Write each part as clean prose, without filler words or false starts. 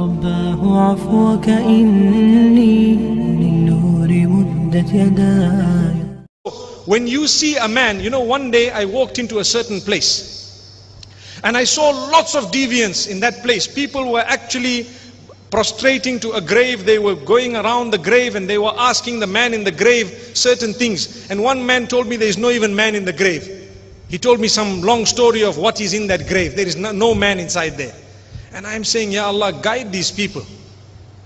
رباه عفوك إني للنور مدت يداي. When you see a man, you know, one day I walked into a certain place and I saw lots of deviance in that place. People were actually prostrating to a grave. They were going around the grave and they were asking the man in the grave certain things. And one man told me there is no even man in the grave. He told me some long story of what is in that grave. There is no man inside there. And I'm saying, Ya Allah, guide these people.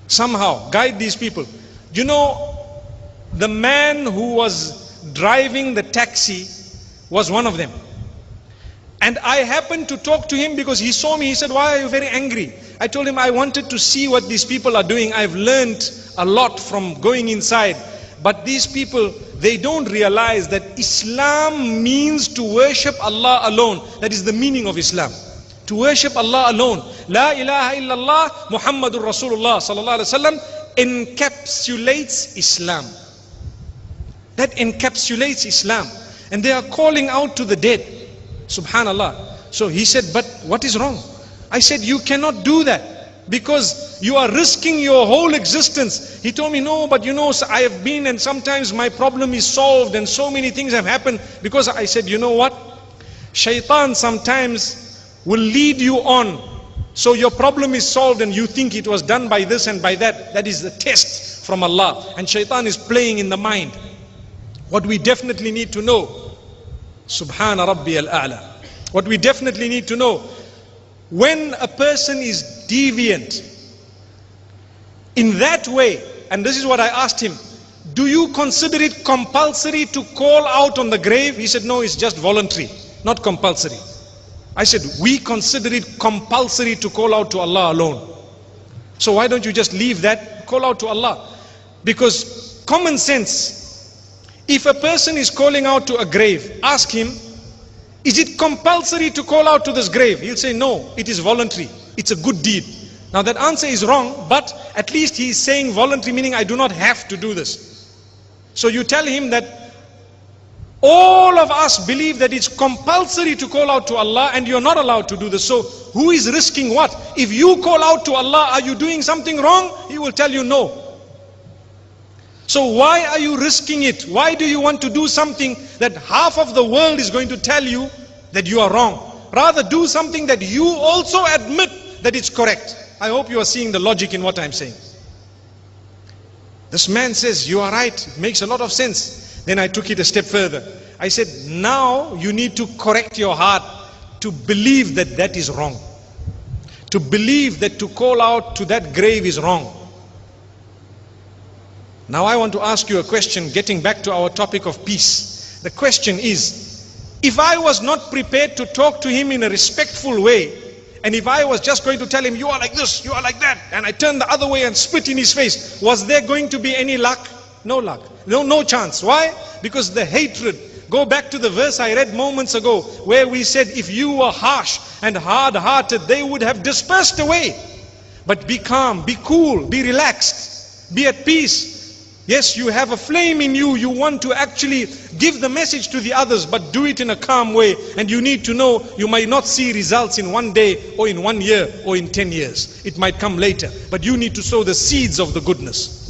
Somehow, guide these people. You know, the man who was driving the taxi was one of them. And I happened to talk to him because he saw me. He said, why are you very angry? I told him I wanted to see what these people are doing. I've learned a lot from going inside. But these people, they don't realize that Islam means to worship Allah alone. That is the meaning of Islam. To worship Allah alone. La ilaha illallah Muhammadur Rasulullah sallallahu alaihi wasallam encapsulates Islam. That encapsulates Islam. And they are calling out to the dead. Subhanallah. So he said, but what is wrong? I said, you cannot do that because you are risking your whole existence. He told me, no, but you know, I have been and sometimes my problem is solved and so many things have happened. Because I said, you know what? Shaitan sometimes will lead you on. So your problem is solved and you think it was done by this and by that. That is the test from Allah. And Shaitan is playing in the mind. What we definitely need to know, Subhana Rabbi al-A'la. What we definitely need to know, when a person is deviant in that way, and this is what I asked him, do you consider it compulsory to call out on the grave? He said, no, it's just voluntary, not compulsory. I said, we consider it compulsory to call out to Allah alone. So why don't you just leave that, call out to Allah? Because common sense, if a person is calling out to a grave, ask him, is it compulsory to call out to this grave? He'll say, no, it is voluntary. It's a good deed. Now that answer is wrong, but at least he is saying voluntary, meaning I do not have to do this. So you tell him that all of us believe that it's compulsory to call out to Allah and you're not allowed to do this. So who is risking what? If you call out to Allah, are you doing something wrong? He will tell you no. So why are you risking it? Why do you want to do something that half of the world is going to tell you that you are wrong? Rather do something that you also admit that it's correct. I hope you are seeing the logic in what I'm saying. This man says, you are right, it makes a lot of sense. Then I took it a step further. I said, now you need to correct your heart to believe that that is wrong. To believe that to call out to that grave is wrong. Now I want to ask you a question, getting back to our topic of peace. The question is, if I was not prepared to talk to him in a respectful way, and if I was just going to tell him, you are like this, you are like that, and I turned the other way and spit in his face, was there going to be any luck? No luck. No chance. Why? Because the hatred. Go back to the verse I read moments ago, where we said, if you were harsh and hard-hearted, they would have dispersed away. But be calm, be cool, be relaxed, be at peace. Yes, you have a flame in you, you want to actually give the message to the others, but do it in a calm way. And you need to know, you might not see results in one day, or in 1 year, or in 10 years. It might come later, but you need to sow the seeds of the goodness.